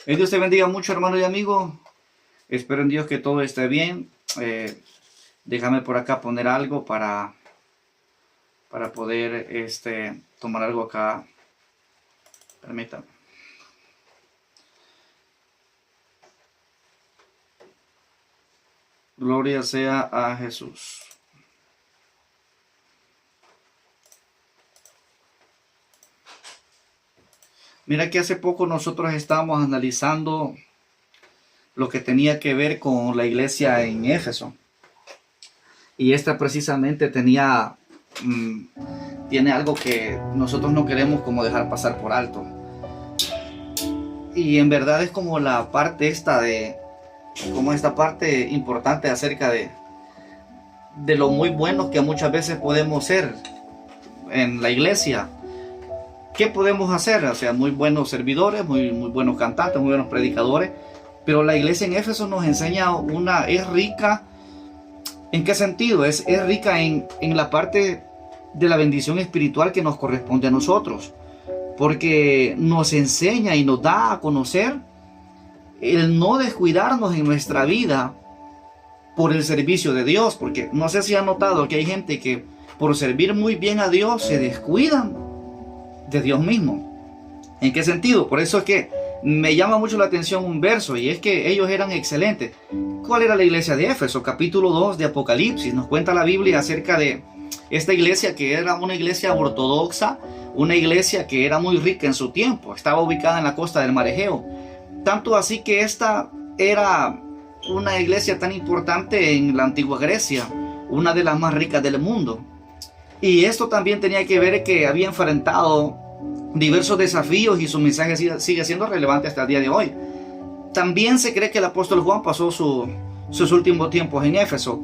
Dios te bendiga mucho, hermano y amigo. Espero en Dios que todo esté bien. Déjame por acá poner algo para poder tomar algo acá. Permítame. Gloria sea a Jesús. Mira que hace poco nosotros estábamos analizando lo que tenía que ver con la iglesia en Éfeso. Y esta precisamente tiene algo que nosotros no queremos como dejar pasar por alto. Y en verdad es como la parte esta parte importante acerca de lo muy buenos que muchas veces podemos ser en la iglesia. ¿Qué podemos hacer? O sea, muy buenos servidores, muy buenos cantantes, muy buenos predicadores. Pero la iglesia en Éfeso nos enseña es rica. ¿En qué sentido? Es rica en la parte de la bendición espiritual que nos corresponde a nosotros. Porque nos enseña y nos da a conocer el no descuidarnos en nuestra vida por el servicio de Dios. Porque no sé si han notado que hay gente que por servir muy bien a Dios se descuidan de Dios mismo. ¿En qué sentido? Por eso es que me llama mucho la atención un verso, y es que ellos eran excelentes. ¿Cuál era la iglesia de Éfeso? Capítulo 2 de Apocalipsis. Nos cuenta la Biblia acerca de esta iglesia, que era una iglesia ortodoxa, una iglesia que era muy rica en su tiempo. Estaba ubicada en la costa del Mar Egeo. Tanto así que esta era una iglesia tan importante en la antigua Grecia, una de las más ricas del mundo. Y esto también tenía que ver que había enfrentado diversos desafíos, y su mensaje sigue siendo relevante hasta el día de hoy. También se cree que el apóstol Juan pasó sus últimos tiempos en Éfeso.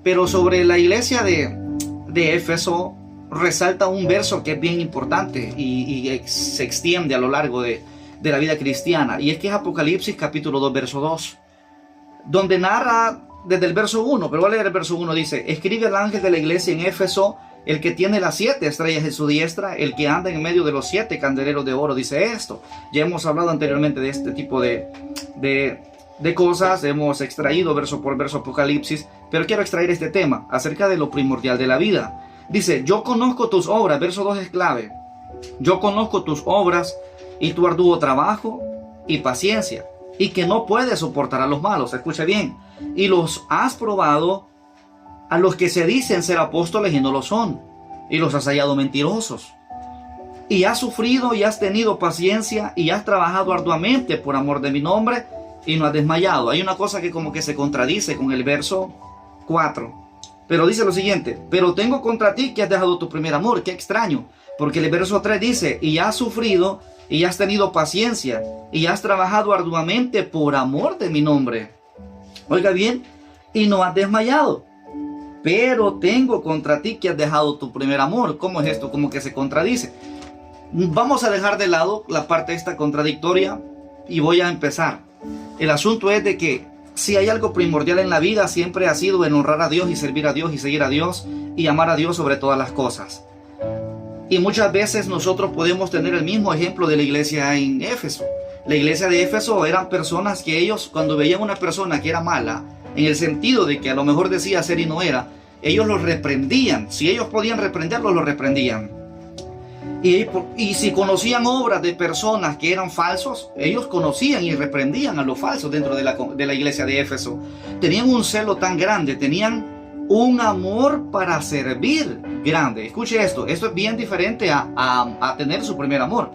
Pero sobre la iglesia de Éfeso resalta un verso que es bien importante y se extiende a lo largo de la vida cristiana. Y es que es Apocalipsis capítulo 2, verso 2. Donde narra desde el verso 1, pero voy a leer el verso 1, dice: escribe al ángel de la iglesia en Éfeso, el que tiene las 7 estrellas en su diestra, el que anda en medio de los 7 candeleros de oro, dice esto. Ya hemos hablado anteriormente de este tipo de cosas, hemos extraído verso por verso Apocalipsis, pero quiero extraer este tema acerca de lo primordial de la vida. Dice: yo conozco tus obras, verso 2 es clave. Yo conozco tus obras y tu arduo trabajo y paciencia, y que no puedes soportar a los malos. Escucha bien. Y los has probado a los que se dicen ser apóstoles y no lo son, y los has hallado mentirosos. Y has sufrido y has tenido paciencia y has trabajado arduamente por amor de mi nombre y no has desmayado. Hay una cosa que como que se contradice con el verso 4. Pero dice lo siguiente: pero tengo contra ti que has dejado tu primer amor. Qué extraño, porque el verso 3 dice: y has sufrido y has tenido paciencia y has trabajado arduamente por amor de mi nombre. Oiga bien, y no has desmayado. Pero tengo contra ti que has dejado tu primer amor. ¿Cómo es esto? Como que se contradice. Vamos a dejar de lado la parte esta contradictoria y voy a empezar. El asunto es de que si hay algo primordial en la vida, siempre ha sido en honrar a Dios y servir a Dios y seguir a Dios y amar a Dios sobre todas las cosas. Y muchas veces nosotros podemos tener el mismo ejemplo de la iglesia en Éfeso. La iglesia de Éfeso eran personas que ellos, cuando veían una persona que era mala, en el sentido de que a lo mejor decía ser y no era, ellos lo reprendían. Si ellos podían reprenderlo, lo reprendían. Y si conocían obras de personas que eran falsos, ellos conocían y reprendían a los falsos dentro de la iglesia de Éfeso. Tenían un celo tan grande, tenían un amor para servir grande. Escuche esto es bien diferente a tener su primer amor.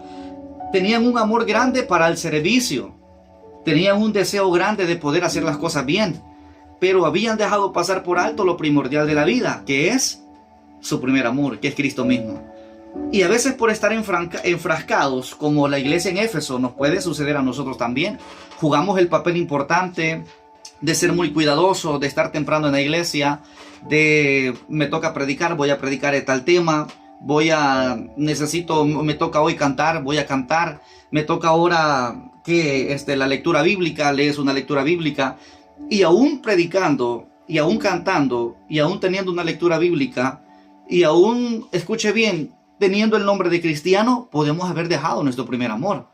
Tenían un amor grande para el servicio, tenían un deseo grande de poder hacer las cosas bien, pero habían dejado pasar por alto lo primordial de la vida, que es su primer amor, que es Cristo mismo. Y a veces por estar enfrascados, como la iglesia en Éfeso, nos puede suceder a nosotros también. Jugamos el papel importante de ser muy cuidadoso, de estar temprano en la iglesia, me toca predicar, voy a predicar de tal tema, me toca hoy cantar, voy a cantar, me toca ahora que la lectura bíblica, lees una lectura bíblica, y aún predicando, y aún cantando, y aún teniendo una lectura bíblica, y aún, escuche bien, teniendo el nombre de cristiano, podemos haber dejado nuestro primer amor.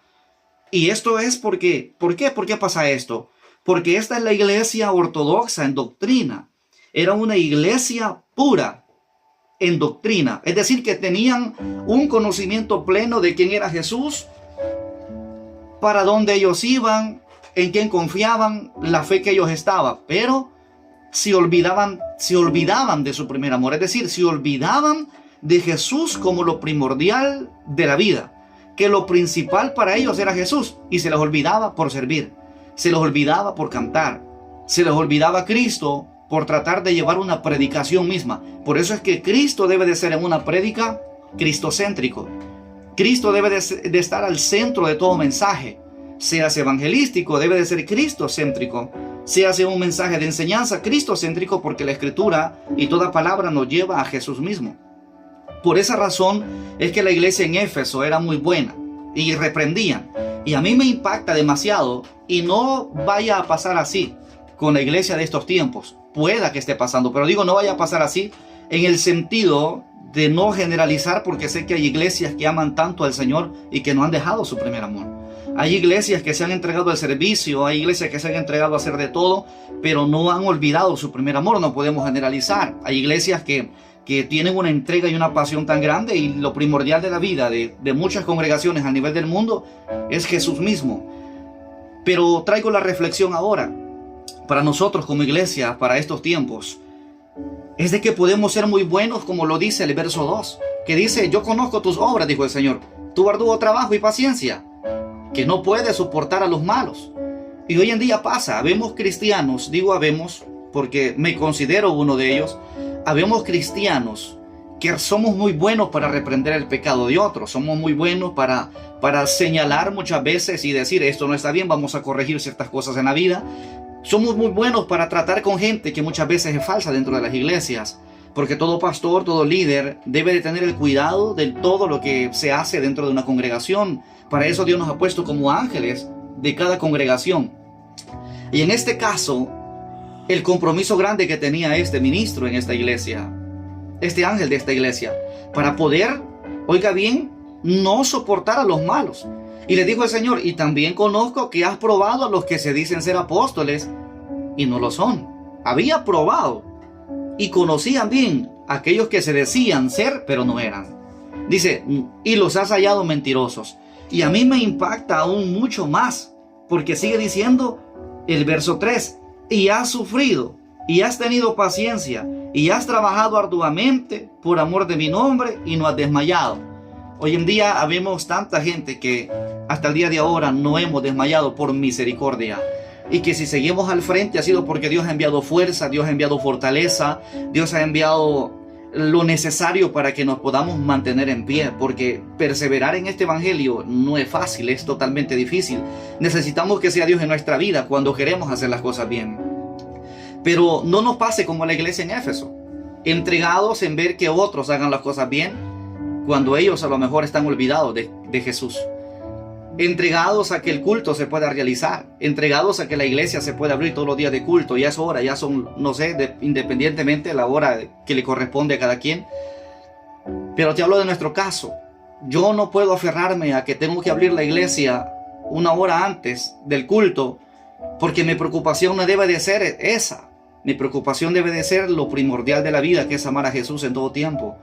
Y esto es porque, ¿por qué? ¿Por qué pasa esto? Porque esta es la iglesia ortodoxa en doctrina. Era una iglesia pura en doctrina. Es decir, que tenían un conocimiento pleno de quién era Jesús, para dónde ellos iban, en quién confiaban, la fe que ellos estaban. Pero se olvidaban de su primer amor. Es decir, se olvidaban de Jesús como lo primordial de la vida. Que lo principal para ellos era Jesús. Y se les olvidaba por servir. Se les olvidaba por cantar. Se les olvidaba Cristo por tratar de llevar una predicación misma. Por eso es que Cristo debe de ser en una prédica cristocéntrico. Cristo debe de estar al centro de todo mensaje. Seas evangelístico, debe de ser cristocéntrico. Seas un mensaje de enseñanza cristocéntrico, porque la Escritura y toda palabra nos lleva a Jesús mismo. Por esa razón es que la iglesia en Éfeso era muy buena y reprendían. Y a mí me impacta demasiado, y no vaya a pasar así con la iglesia de estos tiempos. Pueda que esté pasando, pero digo, no vaya a pasar así en el sentido de no generalizar, porque sé que hay iglesias que aman tanto al Señor y que no han dejado su primer amor. Hay iglesias que se han entregado al servicio, hay iglesias que se han entregado a hacer de todo, pero no han olvidado su primer amor. No podemos generalizar. Hay iglesias que tienen una entrega y una pasión tan grande, y lo primordial de la vida de muchas congregaciones a nivel del mundo es Jesús mismo. Pero traigo la reflexión ahora, para nosotros como iglesia, para estos tiempos, es de que podemos ser muy buenos, como lo dice el verso 2, que dice: yo conozco tus obras, dijo el Señor, tu arduo trabajo y paciencia, que no puedes soportar a los malos. Y hoy en día pasa, habemos cristianos, digo habemos porque me considero uno de ellos, habemos cristianos que somos muy buenos para reprender el pecado de otros, somos muy buenos para señalar muchas veces y decir: esto no está bien, vamos a corregir ciertas cosas en la vida. Somos muy buenos para tratar con gente que muchas veces es falsa dentro de las iglesias, porque todo pastor, todo líder debe de tener el cuidado de todo lo que se hace dentro de una congregación. Para eso Dios nos ha puesto como ángeles de cada congregación. Y en este caso, el compromiso grande que tenía este ministro en esta iglesia, este ángel de esta iglesia, para poder, oiga bien, no soportar a los malos. Y le dijo el Señor: y también conozco que has probado a los que se dicen ser apóstoles y no lo son. Había probado y conocían bien a aquellos que se decían ser, pero no eran. Dice: y los has hallado mentirosos. Y a mí me impacta aún mucho más, porque sigue diciendo el verso 3: y has sufrido, y has tenido paciencia, y has trabajado arduamente por amor de mi nombre, y no has desmayado. Hoy en día habemos tanta gente que hasta el día de ahora no hemos desmayado por misericordia. Y que si seguimos al frente ha sido porque Dios ha enviado fuerza, Dios ha enviado fortaleza, Dios ha enviado lo necesario para que nos podamos mantener en pie. Porque perseverar en este evangelio no es fácil, es totalmente difícil. Necesitamos que sea Dios en nuestra vida cuando queremos hacer las cosas bien. Pero no nos pase como la iglesia en Éfeso, entregados en ver que otros hagan las cosas bien, cuando ellos a lo mejor están olvidados de Jesús. Entregados a que el culto se pueda realizar, entregados a que la iglesia se pueda abrir todos los días de culto. Ya es hora, ya son, no sé, independientemente de la hora que le corresponde a cada quien. Pero te hablo de nuestro caso. Yo no puedo aferrarme a que tengo que abrir la iglesia una hora antes del culto, porque mi preocupación no debe de ser esa. Mi preocupación debe de ser lo primordial de la vida, que es amar a Jesús en todo tiempo.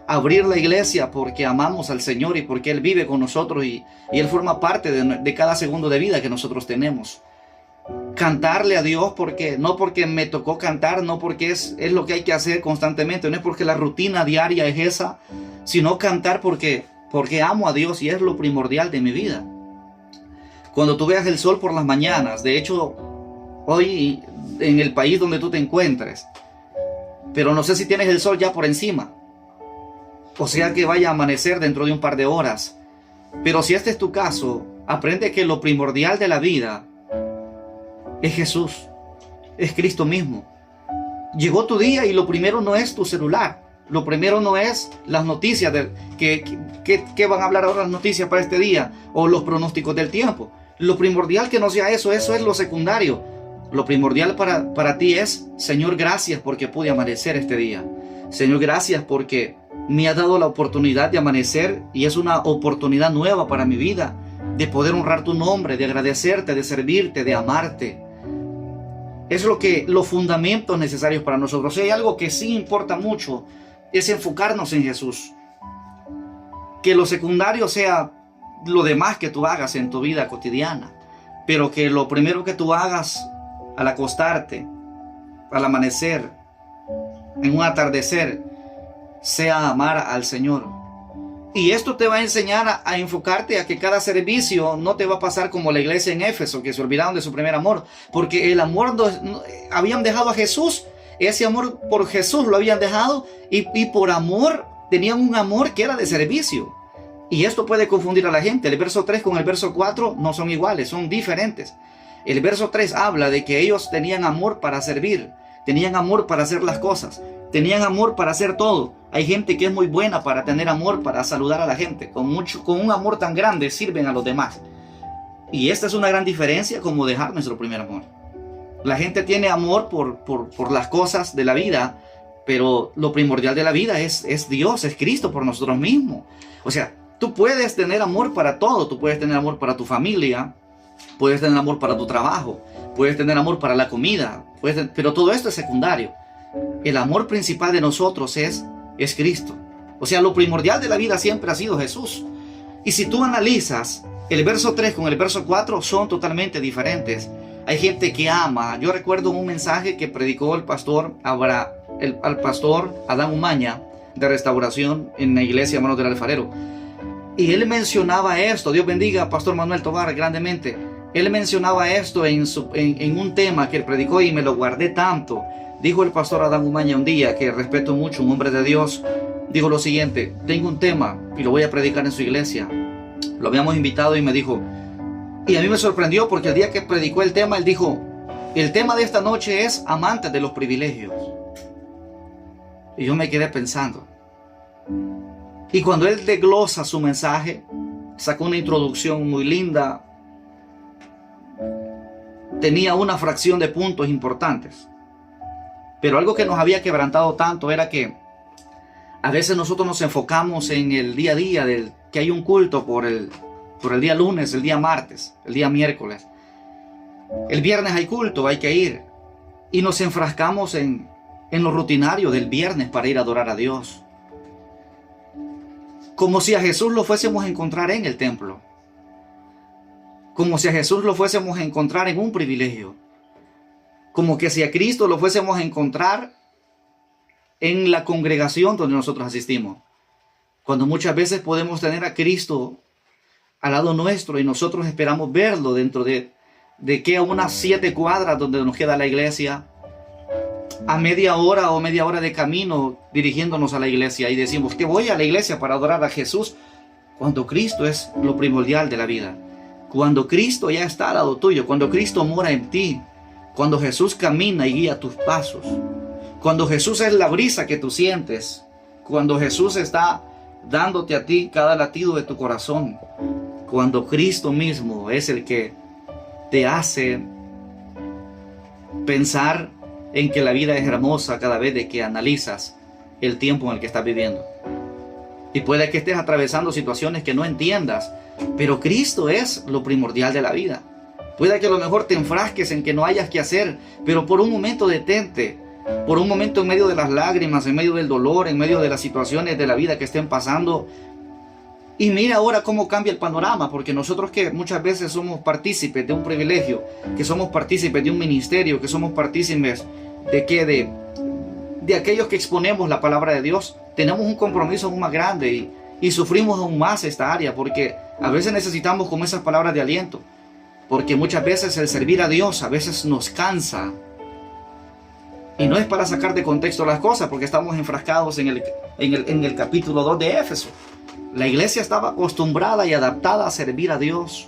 Abrir la iglesia porque amamos al Señor y porque Él vive con nosotros y Él forma parte de cada segundo de vida que nosotros tenemos. Cantarle a Dios no porque me tocó cantar, no porque es lo que hay que hacer constantemente, no es porque la rutina diaria es esa, sino cantar porque amo a Dios y es lo primordial de mi vida. Cuando tú veas el sol por las mañanas, de hecho, hoy en el país donde tú te encuentres, pero no sé si tienes el sol ya por encima, o sea que vaya a amanecer dentro de un par de horas. Pero si este es tu caso, aprende que lo primordial de la vida es Jesús, es Cristo mismo. Llegó tu día y lo primero no es tu celular, lo primero no es las noticias que van a hablar ahora las noticias para este día, o los pronósticos del tiempo. Lo primordial que no sea eso es lo secundario. Lo primordial para ti es: Señor, gracias porque pude amanecer este día. Señor, gracias porque me ha dado la oportunidad de amanecer y es una oportunidad nueva para mi vida. de poder honrar tu nombre, de agradecerte, de servirte, de amarte. Es los fundamentos necesarios para nosotros. Si hay algo que sí importa mucho, es enfocarnos en Jesús. Que lo secundario sea lo demás que tú hagas en tu vida cotidiana, pero que lo primero que tú hagas al acostarte, al amanecer, en un atardecer, sea amar al Señor. Y esto te va a enseñar a enfocarte a que cada servicio no te va a pasar como la iglesia en Éfeso, que se olvidaron de su primer amor, porque el amor habían dejado a Jesús, ese amor por Jesús lo habían dejado, y por amor tenían un amor que era de servicio. Y esto puede confundir a la gente. El verso 3 con el verso 4 no son iguales, son diferentes. El verso 3 habla de que ellos tenían amor para servir, tenían amor para hacer las cosas, tenían amor para hacer todo. Hay gente que es muy buena para tener amor, para saludar a la gente. Con un amor tan grande sirven a los demás. Y esta es una gran diferencia como dejar nuestro primer amor. La gente tiene amor por las cosas de la vida, pero lo primordial de la vida es Dios, es Cristo por nosotros mismos. O sea, tú puedes tener amor para todo. Tú puedes tener amor para tu familia, puedes tener amor para tu trabajo, puedes tener amor para la comida, pero todo esto es secundario. El amor principal de nosotros es Cristo. O sea, lo primordial de la vida siempre ha sido Jesús. Y si tú analizas, el verso 3 con el verso 4 son totalmente diferentes. Hay gente que ama. Yo recuerdo un mensaje que predicó el pastor Adán Umaña de Restauración en la iglesia Manos del Alfarero. Y él mencionaba esto. Dios bendiga a Pastor Manuel Tobar grandemente. Él mencionaba esto en un tema que él predicó y me lo guardé tanto. Dijo el pastor Adán Umaña un día, que respeto mucho, un hombre de Dios, dijo lo siguiente: tengo un tema y lo voy a predicar en su iglesia. Lo habíamos invitado y me dijo, y a mí me sorprendió porque el día que predicó el tema, él dijo, el tema de esta noche es amantes de los privilegios. Y yo me quedé pensando. Y cuando él desglosa su mensaje, sacó una introducción muy linda, tenía una fracción de puntos importantes. Pero algo que nos había quebrantado tanto era que a veces nosotros nos enfocamos en el día a día, que hay un culto por el día lunes, el día martes, el día miércoles. El viernes hay culto, hay que ir. Y nos enfrascamos en lo rutinario del viernes para ir a adorar a Dios. Como si a Jesús lo fuésemos a encontrar en el templo. Como si a Jesús lo fuésemos a encontrar en un privilegio. Como que si a Cristo lo fuésemos a encontrar en la congregación donde nosotros asistimos. Cuando muchas veces podemos tener a Cristo al lado nuestro y nosotros esperamos verlo dentro de que a unas 7 cuadras donde nos queda la iglesia, a media hora de camino dirigiéndonos a la iglesia, y decimos que voy a la iglesia para adorar a Jesús, cuando Cristo es lo primordial de la vida. Cuando Cristo ya está al lado tuyo, cuando Cristo mora en ti, cuando Jesús camina y guía tus pasos, cuando Jesús es la brisa que tú sientes, cuando Jesús está dándote a ti cada latido de tu corazón, cuando Cristo mismo es el que te hace pensar en que la vida es hermosa cada vez de que analizas el tiempo en el que estás viviendo. Y puede que estés atravesando situaciones que no entiendas, pero Cristo es lo primordial de la vida. Puede que a lo mejor te enfrasques en que no hayas que hacer, pero por un momento detente, por un momento en medio de las lágrimas, en medio del dolor, en medio de las situaciones de la vida que estén pasando, y mira ahora cómo cambia el panorama, porque nosotros que muchas veces somos partícipes de un privilegio, que somos partícipes de un ministerio, que somos partícipes de aquellos que exponemos la palabra de Dios, tenemos un compromiso aún más grande y sufrimos aún más esta área, porque a veces necesitamos como esas palabras de aliento. Porque muchas veces el servir a Dios a veces nos cansa. Y no es para sacar de contexto las cosas, porque estamos enfrascados en el capítulo 2 de Éfeso. La iglesia estaba acostumbrada y adaptada a servir a Dios.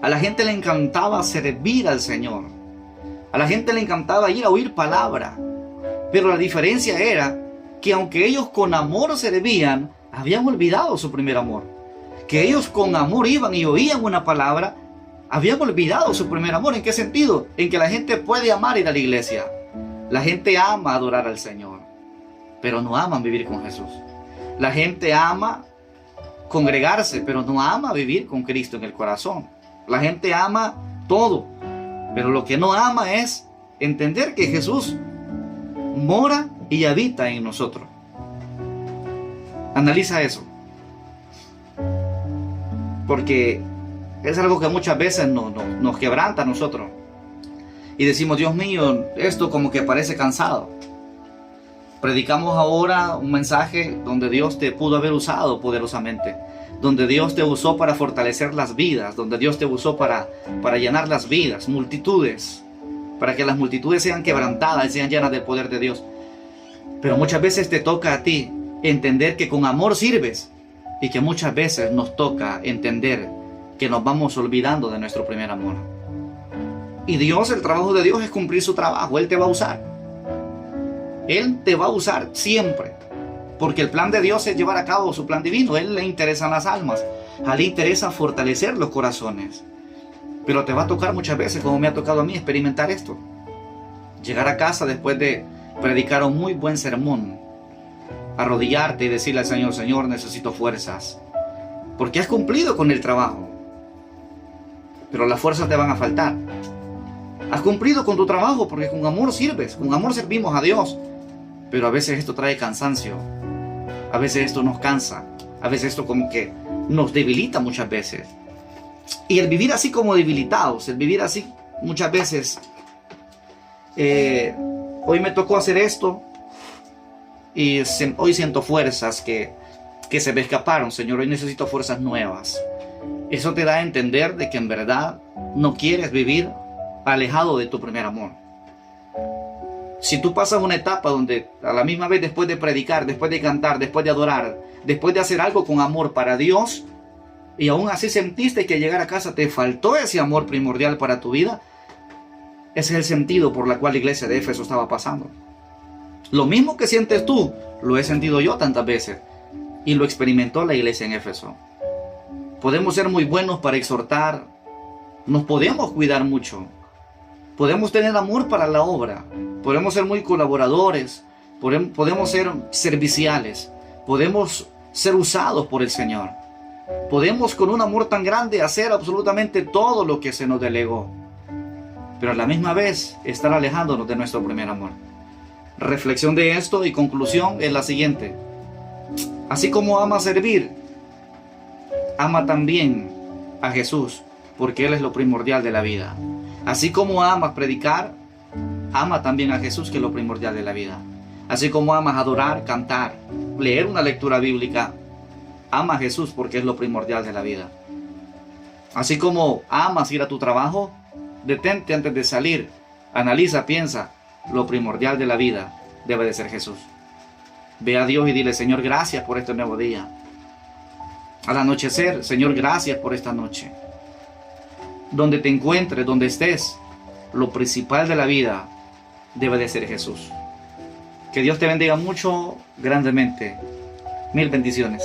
A la gente le encantaba servir al Señor. A la gente le encantaba ir a oír palabra. Pero la diferencia era que aunque ellos con amor servían, habían olvidado su primer amor. Que ellos con amor iban y oían una palabra, habían olvidado su primer amor. ¿En qué sentido? En que la gente puede amar ir a la iglesia. La gente ama adorar al Señor, pero no aman vivir con Jesús. La gente ama congregarse, pero no ama vivir con Cristo en el corazón. La gente ama todo, pero lo que no ama es entender que Jesús mora y habita en nosotros. Analiza eso, porque es algo que muchas veces nos quebranta a nosotros y decimos: Dios mío, esto como que parece cansado. Predicamos ahora un mensaje donde Dios te pudo haber usado poderosamente, donde Dios te usó para fortalecer las vidas, donde Dios te usó para llenar las vidas, multitudes, para que las multitudes sean quebrantadas y sean llenas del poder de Dios. Pero muchas veces te toca a ti entender que con amor sirves, y que muchas veces nos toca entender que nos vamos olvidando de nuestro primer amor. Y Dios, el trabajo de Dios es cumplir su trabajo. Él te va a usar. Él te va a usar siempre, porque el plan de Dios es llevar a cabo su plan divino. A Él le interesan las almas, a Él le interesa fortalecer los corazones. Pero te va a tocar muchas veces, como me ha tocado a mí, experimentar esto. Llegar a casa después de predicar un muy buen sermón, arrodillarte y decirle al Señor: Señor, necesito fuerzas, porque has cumplido con el trabajo, pero las fuerzas te van a faltar. Has cumplido con tu trabajo porque con amor sirves, con amor servimos a Dios. Pero a veces esto trae cansancio, a veces esto nos cansa, a veces esto como que nos debilita muchas veces. Y el vivir así como debilitados, el vivir así muchas veces, hoy me tocó hacer esto y hoy siento fuerzas que se me escaparon, Señor, hoy necesito fuerzas nuevas. Eso te da a entender de que en verdad no quieres vivir alejado de tu primer amor. Si tú pasas una etapa donde a la misma vez, después de predicar, después de cantar, después de adorar, después de hacer algo con amor para Dios, y aún así sentiste que llegar a casa te faltó ese amor primordial para tu vida, ese es el sentido por el cual la iglesia de Éfeso estaba pasando. Lo mismo que sientes tú, lo he sentido yo tantas veces, y lo experimentó la iglesia en Éfeso. Podemos ser muy buenos para exhortar, nos podemos cuidar mucho, podemos tener amor para la obra, podemos ser muy colaboradores, podemos ser serviciales, podemos ser usados por el Señor, podemos con un amor tan grande hacer absolutamente todo lo que se nos delegó, pero a la misma vez estar alejándonos de nuestro primer amor. Reflexión de esto y conclusión es la siguiente: así como ama servir, ama también a Jesús, porque Él es lo primordial de la vida. Así como amas predicar, ama también a Jesús, que es lo primordial de la vida. Así como amas adorar, cantar, leer una lectura bíblica, ama a Jesús, porque es lo primordial de la vida. Así como amas ir a tu trabajo, detente antes de salir, analiza, piensa, lo primordial de la vida debe de ser Jesús. Ve a Dios y dile: Señor, gracias por este nuevo día. Al anochecer, Señor, gracias por esta noche. Donde te encuentres, donde estés, lo principal de la vida debe de ser Jesús. Que Dios te bendiga mucho, grandemente. Mil bendiciones.